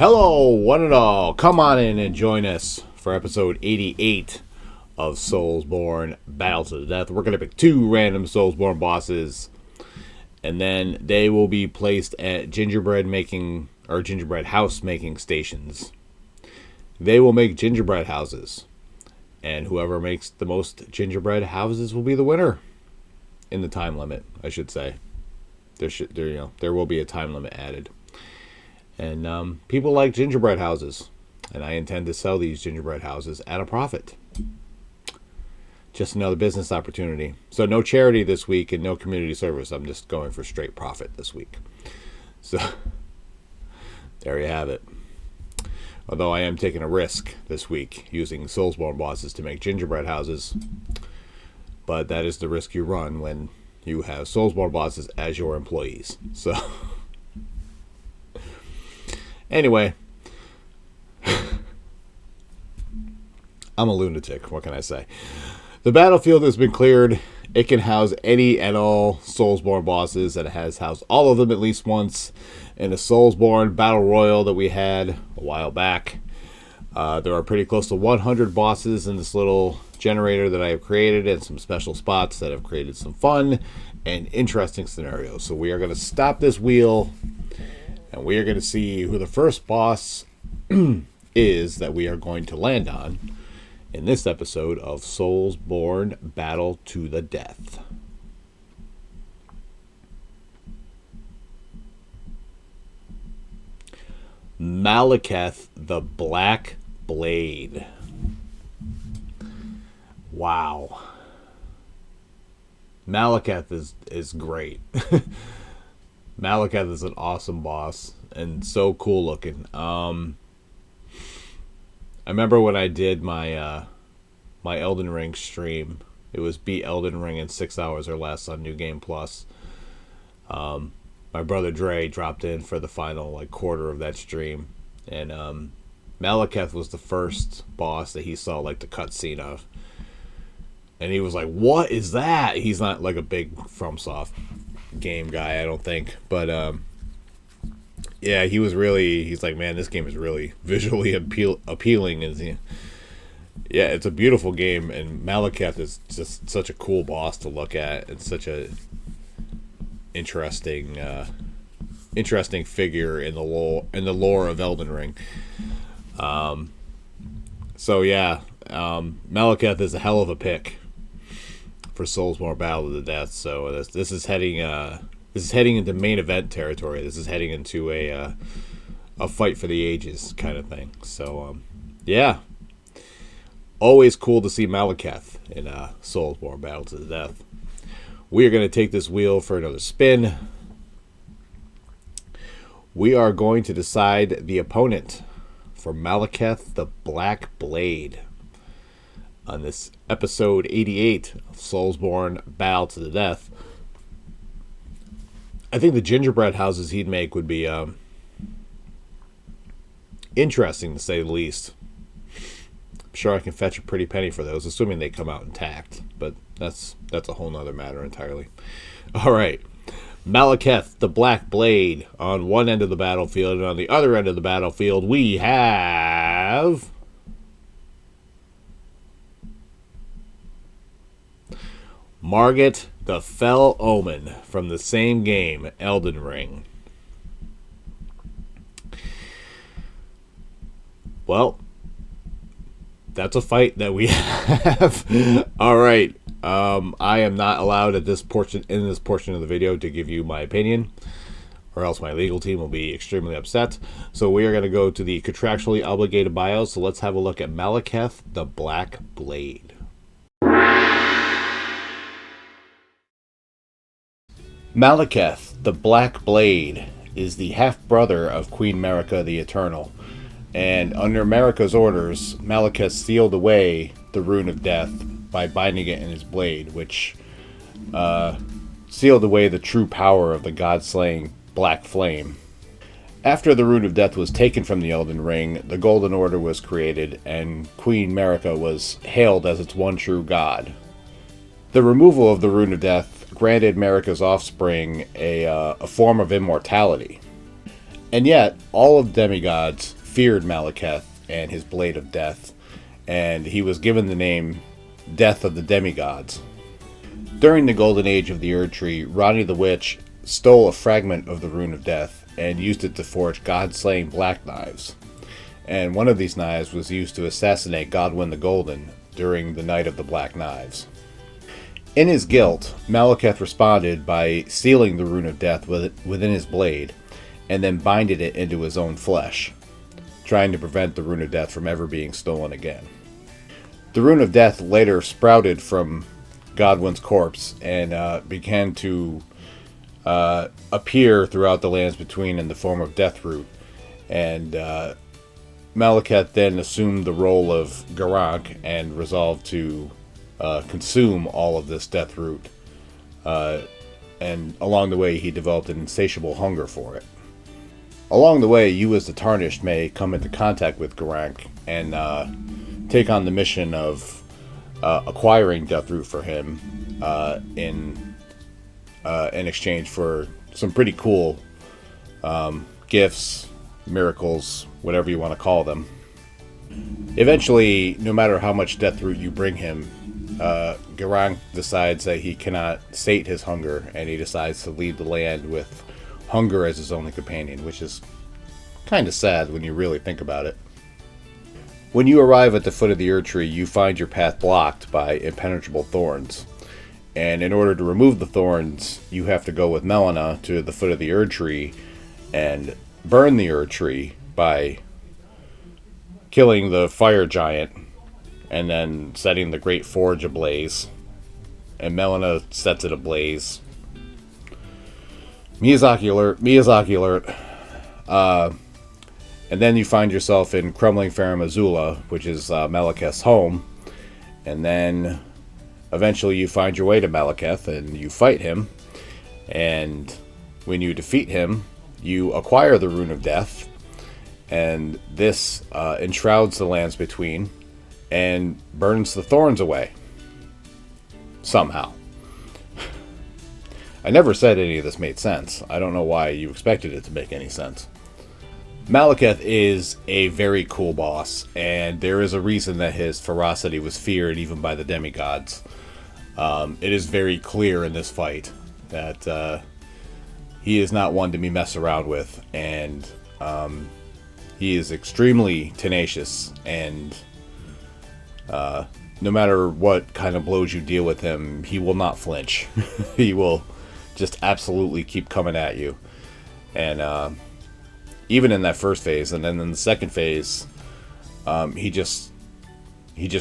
Hello, one and all. Come on in and join us for episode 88 of SoulsBorne Battle to the Death. We're going to pick 2 random SoulsBorne bosses, and then they will be placed at gingerbread house making stations. They will make gingerbread houses, and whoever makes the most gingerbread houses will be the winner. In the time limit, I should say. There will be a time limit added. And people like gingerbread houses, and I intend to sell these gingerbread houses at a profit. Just another business opportunity. So no charity this week and no community service. I'm just going for straight profit this week. So there you have it. Although I am taking a risk this week using SoulsBorne bosses to make gingerbread houses. But that is the risk you run when you have SoulsBorne bosses as your employees. So anyway, I'm a lunatic. What can I say? The battlefield has been cleared. It can house any and all SoulsBorne bosses, and it has housed all of them at least once in a SoulsBorne Battle Royal that we had a while back. There are pretty close to 100 bosses in this little generator that I have created, and some special spots that have created some fun and interesting scenarios. So we are going to stop this wheel, and we are going to see who the first boss is that we are going to land on in this episode of SoulsBorne Battle to the Death. Malekith the Black Blade. Wow. Malekith is great. Malekith is an awesome boss and so cool looking. I remember when I did my my Elden Ring stream. It was beat Elden Ring in 6 hours or less on New Game Plus. My brother Dre dropped in for the final quarter of that stream, and Malekith was the first boss that he saw the cutscene of, and he was like, "What is that?" He's not a big FromSoft game guy, I don't think, but yeah, he's like, "Man, this game is really visually appealing," and yeah, it's a beautiful game, and Malekith is just such a cool boss to look at, and such a interesting figure in the lore of Elden Ring. So yeah, Malekith is a hell of a pick for SoulsBorne Battle to the Death. So this is heading into main event territory. This is heading into a fight for the ages kind of thing. So yeah, always cool to see Malekith in SoulsBorne Battle to the Death. We are going to take this wheel for another spin. We are going to decide the opponent for Malekith the Black Blade on this episode 88 of SoulsBorne Battle to the Death. I think the gingerbread houses he'd make would be interesting, to say the least. I'm sure I can fetch a pretty penny for those, assuming they come out intact, but that's a whole nother matter entirely. All right, Malekith the Black Blade on one end of the battlefield, and on the other end of the battlefield we have Margit the Fell Omen from the same game, Elden Ring. Well, that's a fight that we have. All right. I am not allowed in this portion of the video to give you my opinion, or else my legal team will be extremely upset. So we are going to go to the contractually obligated bios. So let's have a look at Malekith the Black Blade. Malekith the Black Blade is the half-brother of Queen Marika the Eternal. And under Marika's orders, Malekith sealed away the Rune of Death by binding it in his blade, which sealed away the true power of the god-slaying Black Flame. After the Rune of Death was taken from the Elden Ring, the Golden Order was created, and Queen Marika was hailed as its one true god. The removal of the Rune of Death granted Marika's offspring a form of immortality. And yet, all of the demigods feared Malekith and his blade of death, and he was given the name Death of the Demigods. During the Golden Age of the Erd Tree, Ranni the Witch stole a fragment of the Rune of Death and used it to forge god-slaying black knives. And one of these knives was used to assassinate Godwyn the Golden during the Night of the Black Knives. In his guilt, Malekith responded by sealing the Rune of Death within his blade, and then binding it into his own flesh, trying to prevent the Rune of Death from ever being stolen again. The Rune of Death later sprouted from Godwyn's corpse and began to appear throughout the Lands Between in the form of Deathroot, and Malekith then assumed the role of Geraint and resolved to consume all of this Deathroot, and along the way he developed an insatiable hunger for it. Along the way, you as the Tarnished may come into contact with Geraint and take on the mission of acquiring Deathroot for him in exchange for some pretty cool gifts, miracles, whatever you want to call them. Eventually, no matter how much Deathroot you bring him, Geraint decides that he cannot sate his hunger, and he decides to leave the land with hunger as his only companion, which is kind of sad when you really think about it. When you arrive at the foot of the Erd Tree, you find your path blocked by impenetrable thorns. And in order to remove the thorns, you have to go with Melina to the foot of the Erd Tree and burn the Erd Tree by killing the fire giant and then setting the Great Forge ablaze. And Melina sets it ablaze. Miyazaki alert. And then you find yourself in crumbling Farum Azula, which is Malekith's home. And then eventually you find your way to Malekith and you fight him. And when you defeat him, you acquire the Rune of Death. And this enshrouds the Lands Between and burns the thorns away. Somehow. I never said any of this made sense. I don't know why you expected it to make any sense. Malekith is a very cool boss, and there is a reason that his ferocity was feared even by the demigods. It is very clear in this fight that he is not one to be messed around with, and he is extremely tenacious, and no matter what kind of blows you deal with him, he will not flinch. He will just absolutely keep coming at you. And even in that first phase, and then in the second phase, he just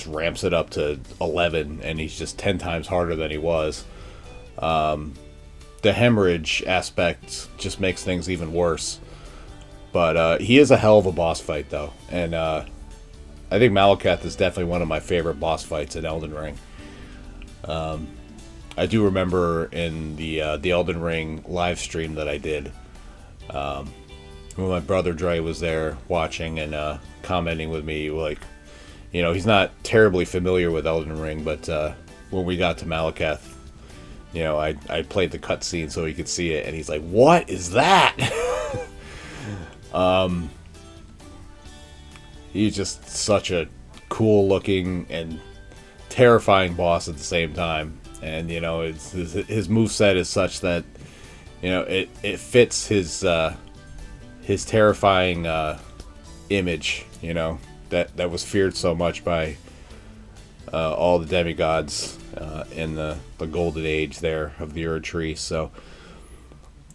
ramps it up to 11, and he's just 10 times harder than he was. The hemorrhage aspect just makes things even worse. But he is a hell of a boss fight, though. And I think Malekith is definitely one of my favorite boss fights in Elden Ring. I do remember in the Elden Ring live stream that I did, when my brother Dre was there watching and commenting with me, like, you know, he's not terribly familiar with Elden Ring, but when we got to Malekith, you know, I played the cutscene so he could see it, and he's like, "What is that?" He's just such a cool looking and terrifying boss at the same time. And, you know, his moveset is such that, you know, it fits his terrifying image, you know, that was feared so much by all the demigods in the golden age there of the Erd Tree. So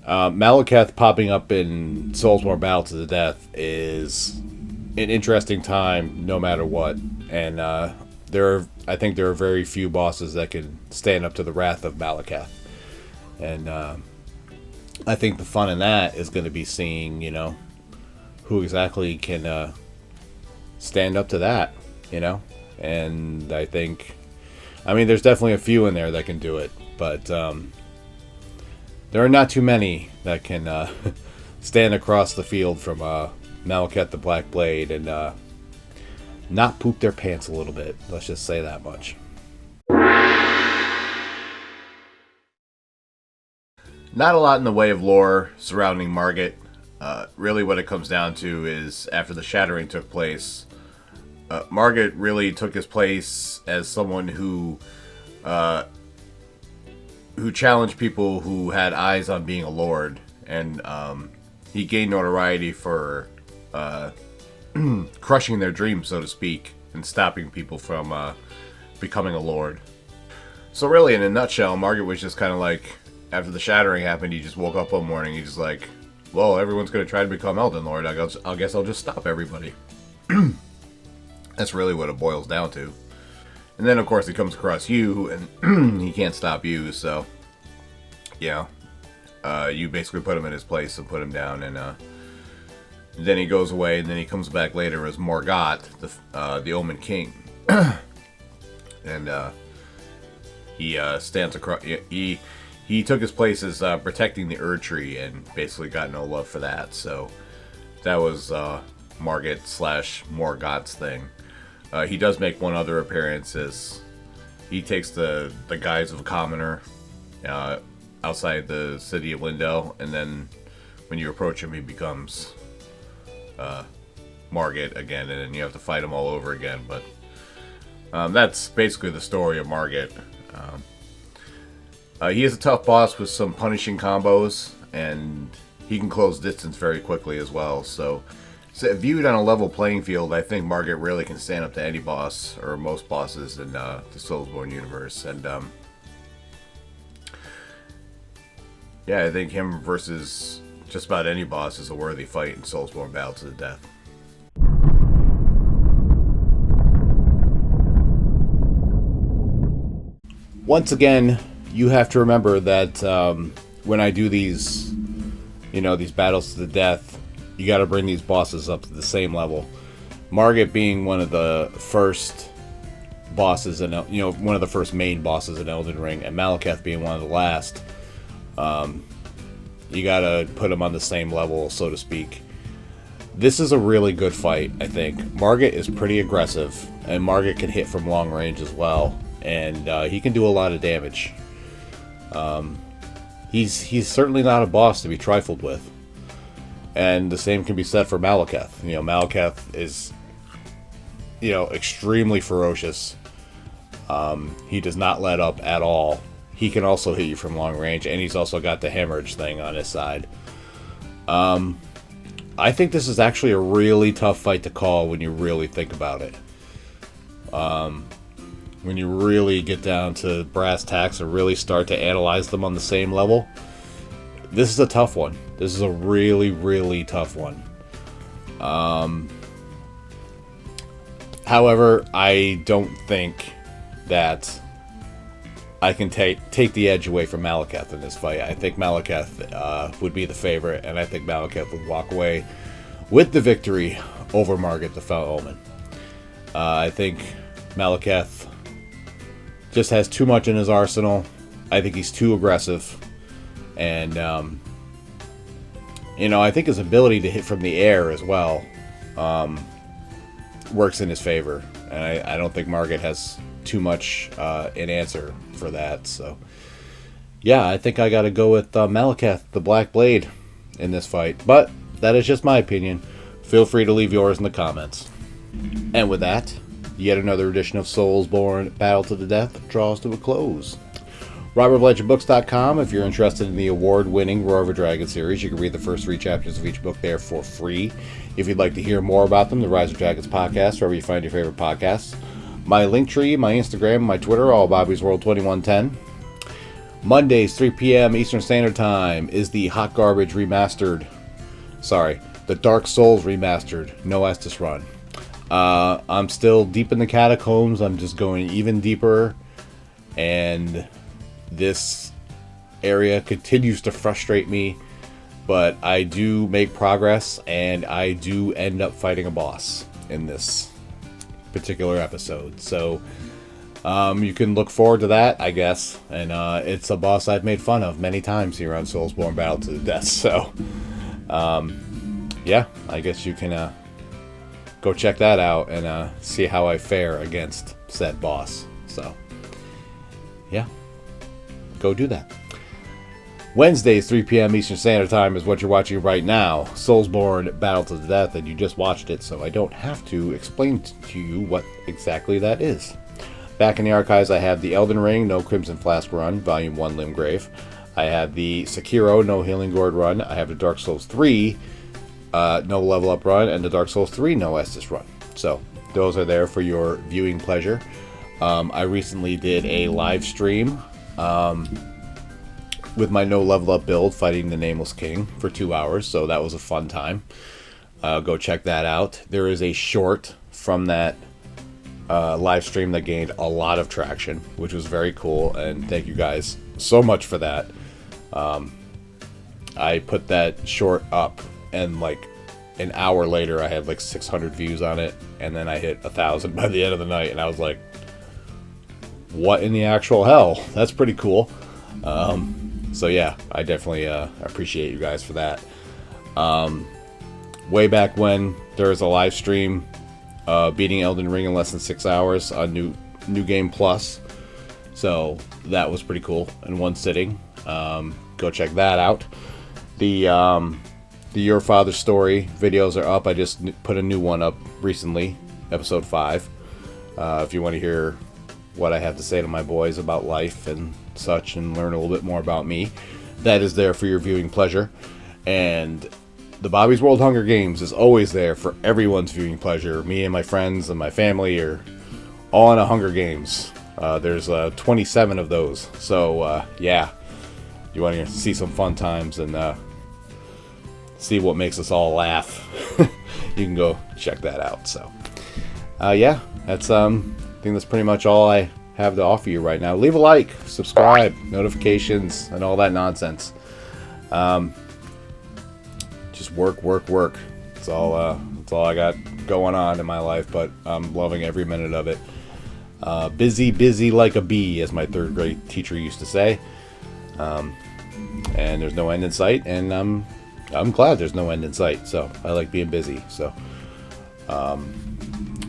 Malekith popping up in SoulsBorne Battle to the Death is an interesting time no matter what. And I think there are very few bosses that can stand up to the wrath of Malekith. And I think the fun in that is going to be seeing, you know, who exactly can stand up to that, you know. And I mean, there's definitely a few in there that can do it, but there are not too many that can stand across the field from Malekith the Black Blade and not poop their pants a little bit. Let's just say that much. Not a lot in the way of lore surrounding Margit. really what it comes down to is after the shattering took place, Margit really took his place as someone who challenged people who had eyes on being a lord, and he gained notoriety for crushing their dreams, so to speak, and stopping people from becoming a lord. So really, in a nutshell, Margit was just kind of like, after the shattering happened, he just woke up one morning, he's just like, well, everyone's going to try to become Elden Lord, I guess I'll just stop everybody. That's really what it boils down to. And then, of course, he comes across you, and he can't stop you, so, yeah. You basically put him in his place and put him down, and then he goes away, and then he comes back later as Morgott, the Omen King. And he stands across. He took his place as protecting the Erd Tree, and basically got no love for that. So that was Margit / Morgott's thing. He does make one other appearance as he takes the guise of a commoner outside the city of Lindell, and then when you approach him, he becomes Margit again, and then you have to fight him all over again. But that's basically the story of Margit. He is a tough boss with some punishing combos, and he can close distance very quickly as well. So viewed on a level playing field, I think Margit really can stand up to any boss, or most bosses in the SoulsBorne universe. And yeah, I think him versus just about any boss is a worthy fight in SoulsBorne Battle to the Death. Once again, you have to remember that when I do these, these battles to the death, you got to bring these bosses up to the same level. Margit being one of the first bosses, and one of the first main bosses in Elden Ring, and Malekith being one of the last. You got to put them on the same level, so to speak. This is a really good fight, I think. Margit is pretty aggressive, and Margit can hit from long range as well, and he can do a lot of damage. He's certainly not a boss to be trifled with. And the same can be said for Malekith. Malekith is, extremely ferocious. He does not let up at all. He can also hit you from long range, and he's also got the hemorrhage thing on his side. I think this is actually a really tough fight to call when you really think about it. When you really get down to brass tacks and really start to analyze them on the same level, this is a tough one. This is a really, really tough one. However, I don't think that I can take the edge away from Malekith in this fight. I think Malekith would be the favorite, and I think Malekith would walk away with the victory over Margit the Foul Omen. I think Malekith just has too much in his arsenal. I think he's too aggressive, and I think his ability to hit from the air as well works in his favor, and I don't think Margit has too much in answer for that. So yeah, I think I gotta go with Malekith the Black Blade in this fight, but that is just my opinion. Feel free to leave yours in the comments. And with that, yet another edition of SoulsBorne Battle to the Death draws to a close. RobertLegendBooks.com. If you're interested in the award-winning Roar of a Dragon series, you can read the first 3 chapters of each book there for free. If you'd like to hear more about them, the Rise of Dragons podcast, wherever you find your favorite podcasts. My Linktree, my Instagram, my Twitter, all Bobby's World 2110. Mondays, 3 p.m. Eastern Standard Time is the Hot Garbage Remastered. The Dark Souls Remastered. No Estus run. I'm still deep in the catacombs. I'm just going even deeper, and this area continues to frustrate me, but I do make progress, and I do end up fighting a boss in this particular episode. So you can look forward to that, I guess, and it's a boss I've made fun of many times here on SoulsBorne Battle to the Death. So yeah, I guess you can go check that out and see how I fare against said boss. So yeah, go do that. Wednesdays, 3 p.m. Eastern Standard Time is what you're watching right now. SoulsBorne Battle to the Death, and you just watched it, so I don't have to explain to you what exactly that is. Back in the archives, I have the Elden Ring No Crimson Flask run, Volume 1 Limgrave. I have the Sekiro No Healing Gourd run. I have the Dark Souls 3 No Level Up run, and the Dark Souls 3 No Estus run. So those are there for your viewing pleasure. I recently did a live stream with my no level up build fighting the Nameless King for 2 hours, so that was a fun time. Go check that out. There is a short from that live stream that gained a lot of traction, which was very cool, and thank you guys so much for that. I put that short up, and like an hour later I had like 600 views on it, and then I hit 1,000 by the end of the night, and I was like, what in the actual hell? That's pretty cool. So yeah, I definitely appreciate you guys for that. Way back when, there was a live stream beating Elden Ring in less than 6 hours on New Game Plus. So that was pretty cool in one sitting. Go check that out. The Your Father's Story videos are up. I just put a new one up recently, episode 5. If you want to hear what I have to say to my boys about life and such, and learn a little bit more about me, that is there for your viewing pleasure. And the Bobby's World Hunger Games is always there for everyone's viewing pleasure. Me and my friends and my family are all in a Hunger Games. There's 27 of those. So yeah, you want to see some fun times and see what makes us all laugh, you can go check that out. So yeah, that's I think that's pretty much all I have to offer you right now. Leave a like, subscribe, notifications, and all that nonsense. Just work. That's all I got going on in my life, but I'm loving every minute of it. Busy like a bee, as my third grade teacher used to say. And there's no end in sight, and I'm glad there's no end in sight. So I like being busy. So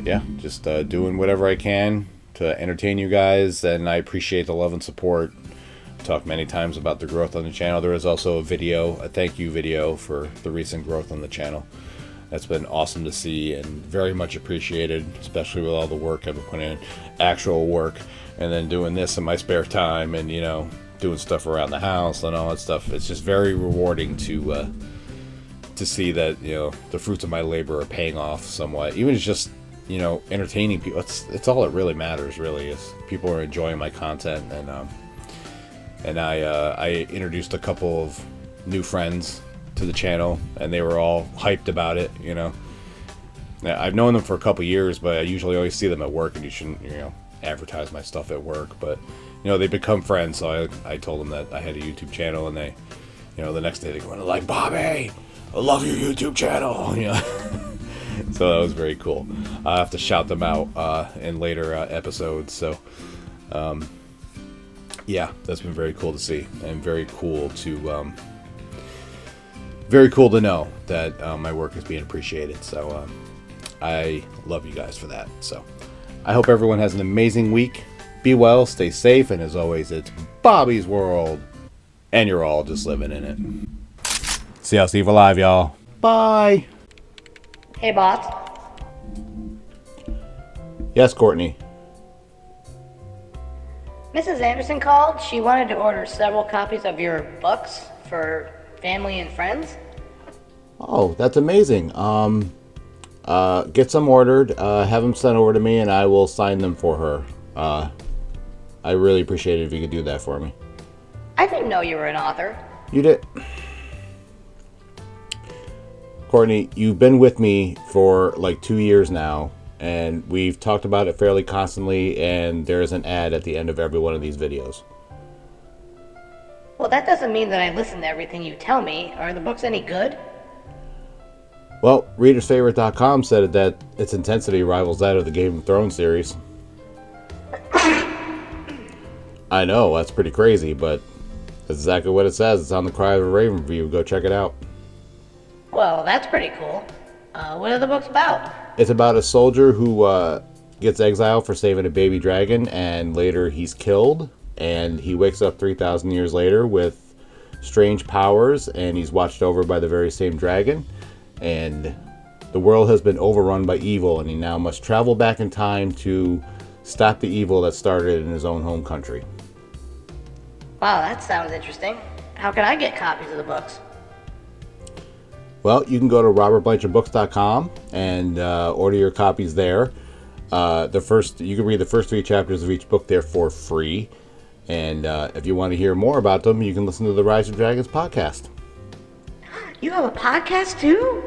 yeah, just doing whatever I can to entertain you guys, and I appreciate the love and support. Talked many times about the growth on the channel. There is also a thank you video for the recent growth on the channel. That's been awesome to see and very much appreciated, especially with all the work I've been putting in, actual work, and then doing this in my spare time, and doing stuff around the house and all that stuff. It's just very rewarding to see that the fruits of my labor are paying off somewhat. Even if it's just entertaining people. It's all that really matters. Really, is people are enjoying my content, and I introduced a couple of new friends to the channel, and they were all hyped about it. I've known them for a couple years, but I usually always see them at work, and you shouldn't advertise my stuff at work. But they become friends, so I told them that I had a YouTube channel, and they the next day they go, like, Bobby, I love your YouTube channel. So that was very cool. I have to shout them out in later episodes. So yeah, that's been very cool to see, and very cool to know that my work is being appreciated. So I love you guys for that. So I hope everyone has an amazing week. Be well, stay safe, and as always, it's Bobby's World, and you're all just living in it. See y'all Steve alive, y'all. Bye. Hey, boss. Yes, Courtney. Mrs. Anderson called. She wanted to order several copies of your books for family and friends. Oh, that's amazing. Get some ordered, have them sent over to me, and I will sign them for her. I really appreciate it if you could do that for me. I didn't know you were an author. You did. Courtney, you've been with me for like 2 years now, and we've talked about it fairly constantly, and there's an ad at the end of every one of these videos. Well, that doesn't mean that I listen to everything you tell me. Are the books any good? Well, ReadersFavorite.com said that its intensity rivals that of the Game of Thrones series. I know, that's pretty crazy, but that's exactly what it says. It's on the Cry of a Raven review. Go check it out. Well, that's pretty cool. What are the books about? It's about a soldier who gets exiled for saving a baby dragon, and later he's killed, and he wakes up 3,000 years later with strange powers, and he's watched over by the very same dragon. And the world has been overrun by evil, and he now must travel back in time to stop the evil that started in his own home country. Wow, that sounds interesting. How can I get copies of the books? Well, you can go to robertblanchardbooks.com and order your copies there. You can read the first 3 chapters of each book there for free. And if you want to hear more about them, you can listen to the Rise of Dragons podcast. You have a podcast too?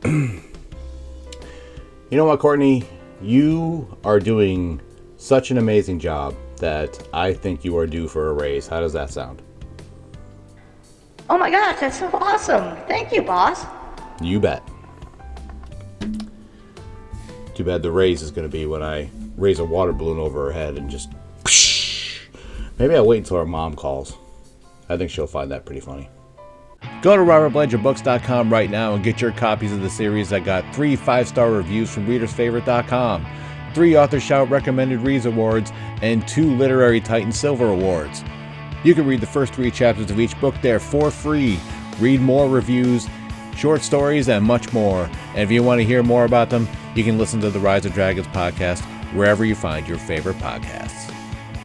You know what, Courtney? You are doing such an amazing job that I think you are due for a raise. How does that sound? Oh my gosh, that's so awesome. Thank you, boss. You bet. Too bad the raise is going to be when I raise a water balloon over her head and just... Maybe I'll wait until her mom calls. I think she'll find that pretty funny. Go to robertblanchardbooks.com right now and get your copies of the series that got 3 5-star reviews from readersfavorite.com, 3 Author Shout Recommended Reads Awards, and 2 Literary Titan Silver Awards. You can read the first 3 chapters of each book there for free, read more reviews, short stories, and much more. And if you want to hear more about them, you can listen to the Rise of Dragons podcast wherever you find your favorite podcasts.